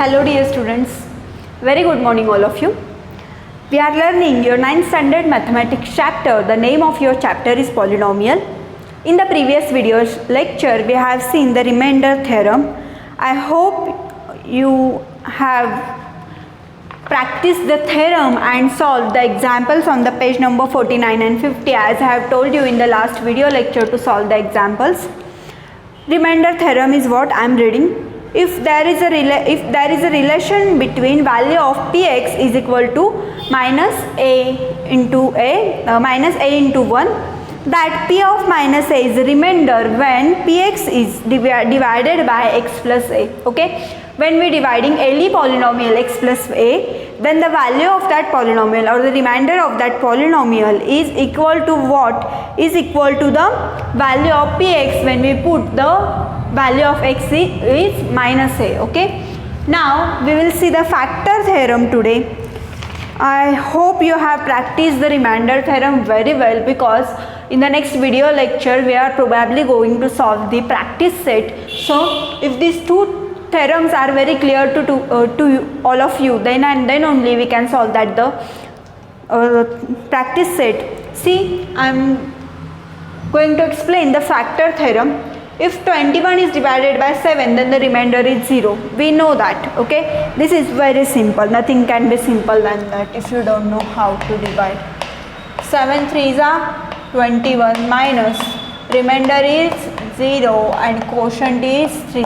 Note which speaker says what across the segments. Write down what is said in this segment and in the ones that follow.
Speaker 1: Hello dear students, very good morning all of you. We are learning your 9th standard mathematics chapter. The name of your chapter is polynomial. In the previous video's lecture we have seen the remainder theorem. I hope you have practiced the theorem and solved the examples on the page number 49 and 50 as I have told you in the last video lecture to solve the examples. Remainder theorem is what I am reading. If there is a relation between value of px is equal to minus a into 1, that p of minus a is a remainder when px is divided by x plus a. Okay, when we dividing any polynomial x plus a, then the value of that polynomial or the remainder of that polynomial is equal to what? Is equal to the value of px when we put the value of x is minus a. Okay, now we will see the factor theorem today. I hope you have practiced the remainder theorem very well, because in the next video lecture we are probably going to solve the practice set. So if these two theorems are very clear to all of you, then and then only we can solve that the practice set. See, I am going to explain the factor theorem. If 21 is divided by 7, then the remainder is 0. We know that. Okay, this is very simple. Nothing can be simple than that if you don't know how to divide. 7 3s are 21 minus remainder is 0 and quotient is 3.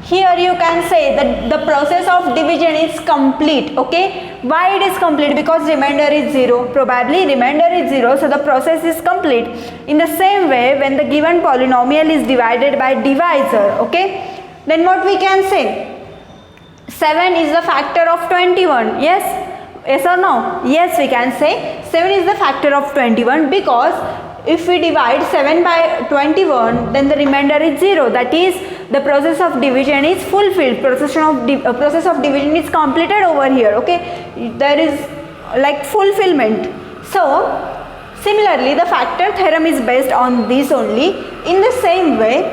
Speaker 1: Here you can say that the process of division is complete. Okay, why it is complete? Because remainder is 0. Probably remainder is 0, so the process is complete. In the same way, when the given polynomial is divided by divisor, okay, then what we can say? 7 is the factor of 21. Yes or no? Yes, we can say 7 is the factor of 21, because if we divide 7 by 21, then the remainder is 0. That is, the process of division is fulfilled. Process of division is completed over here. Okay, there is like fulfillment. So similarly, the factor theorem is based on this only. In the same way,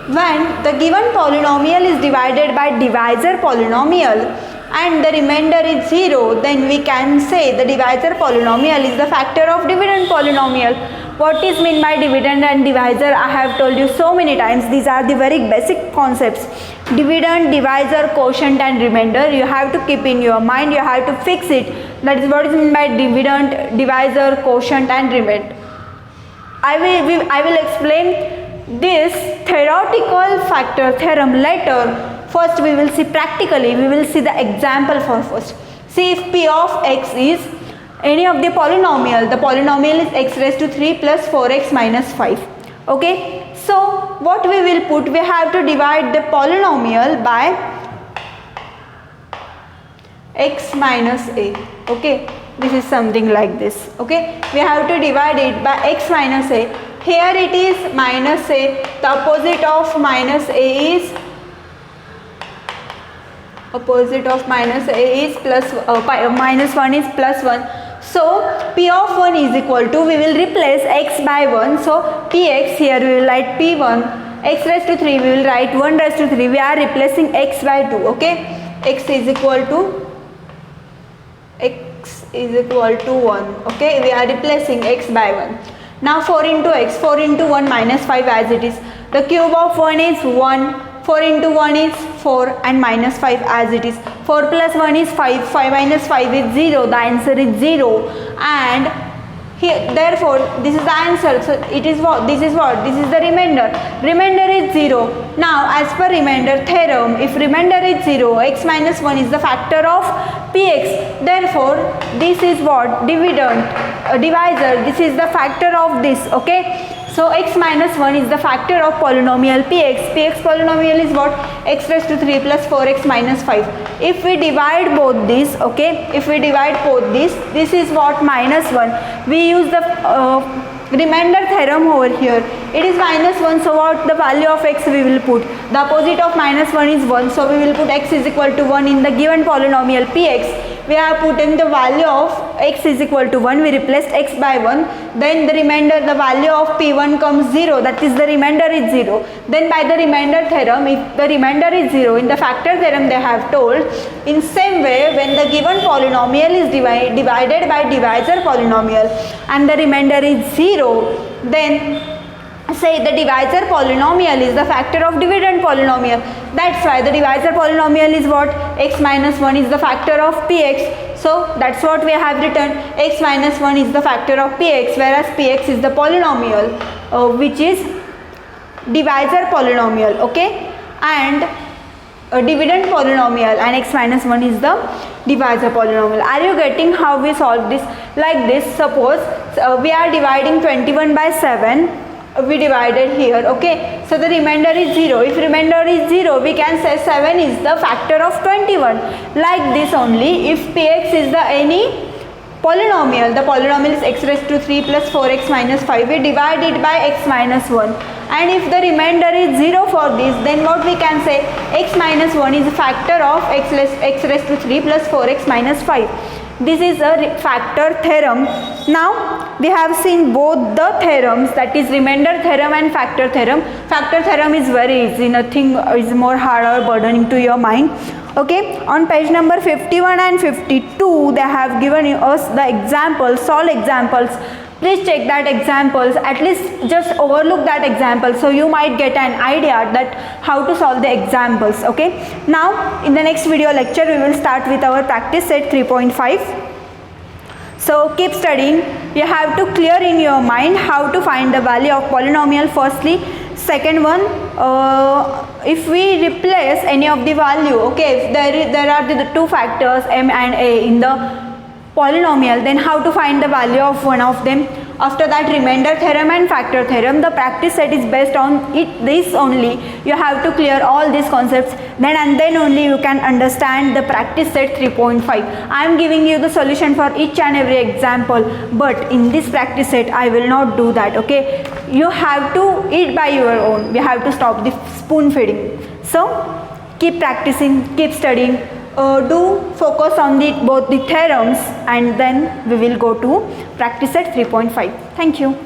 Speaker 1: when the given polynomial is divided by divisor polynomial and the remainder is 0, then we can say the divisor polynomial is the factor of dividend polynomial. What is meant by dividend and divisor? I have told you so many times. These are the very basic concepts. Dividend, divisor, quotient and remainder. You have to keep in your mind. You have to fix it. That is what is meant by dividend, divisor, quotient and remainder. I will explain this theoretical factor theorem later. First we will see practically. We will see the example for first. See, if p of x is any of the polynomial, the polynomial is x raised to 3 plus 4x minus 5. Okay, so what we will put? We have to divide the polynomial by x minus a. Okay, this is something like this. Okay, we have to divide it by x minus a. Here it is minus a. The opposite of minus a is plus minus 1 is plus 1. So p of 1 is equal to, we will replace x by 1. So px, here we will write p1, x raised to 3 we will write 1 raised to 3. We are replacing x by 2. Okay, x is equal to 1. Okay, we are replacing x by 1. Now 4 into x, 4 into 1 minus 5 as it is. The cube of 1 is 1. 4 into 1 is 4 and minus 5 as it is. 4 plus 1 is 5. 5 minus 5 is 0. The answer is 0. And here, therefore, this is the answer. So it is what? This is what? This is the remainder. Remainder is 0. Now, as per remainder theorem, if remainder is 0, x minus 1 is the factor of px. Therefore, this is what? Divisor. This is the factor of this. Okay. So x minus 1 is the factor of polynomial px. Px polynomial is what? X raised to 3 plus 4x minus 5. If we divide both these, okay, this is what? Minus 1. We use the remainder theorem over here. It is minus 1, so what? The value of x we will put. The opposite of minus 1 is 1, so we will put x is equal to 1 in the given polynomial px. we have put in the value of x is equal to 1, we replaced x by 1, then the remainder, the value of p1 comes 0, that is the remainder is 0. Then by the remainder theorem, if the remainder is 0, in the factor theorem they have told, in same way when the given polynomial is divided by divisor polynomial and the remainder is 0, then say the divisor polynomial is the factor of dividend polynomial. That's why the divisor polynomial is what? X minus 1 is the factor of px. So that's what we have written, x minus 1 is the factor of px, whereas px is the polynomial which is divisor polynomial, okay, and a dividend polynomial, and x minus 1 is the divisor polynomial. Are you getting how we solve this? Like this, suppose we are dividing 21 by 7, we divided here, okay, so the remainder is 0. If remainder is 0, we can say 7 is the factor of 21. Like this only, if px is the any polynomial, the polynomial is x raised to 3 plus 4x minus 5, we divide it by x minus 1, and if the remainder is 0 for this, then what we can say, x minus 1 is a factor of x raised to 3 plus 4x minus 5. This is a factor theorem. Now we have seen both the theorems, that is remainder theorem and factor theorem. Factor theorem is very easy, nothing is more hard or burdening to your mind. Okay, on page number 51 and 52 they have given us the examples, solve examples. Please check that examples, at least just overlook that example, so you might get an idea that how to solve the examples. Okay, now in the next video lecture we will start with our practice set 3.5. So keep studying. You have to clear in your mind how to find the value of polynomial firstly. Second one, if we replace any of the value, okay, if there are the two factors m and a in the polynomial, then how to find the value of one of them. After that, remainder theorem and factor theorem, the practice set is based on this only. You have to clear all these concepts, then only you can understand the practice set 3.5. I am giving you the solution for each and every example, but in this practice set I will not do that, okay. You have to eat by your own. We have to stop the spoon feeding. So keep practicing, keep studying. Do focus on both the theorems, and then we will go to practice set 3.5. Thank you.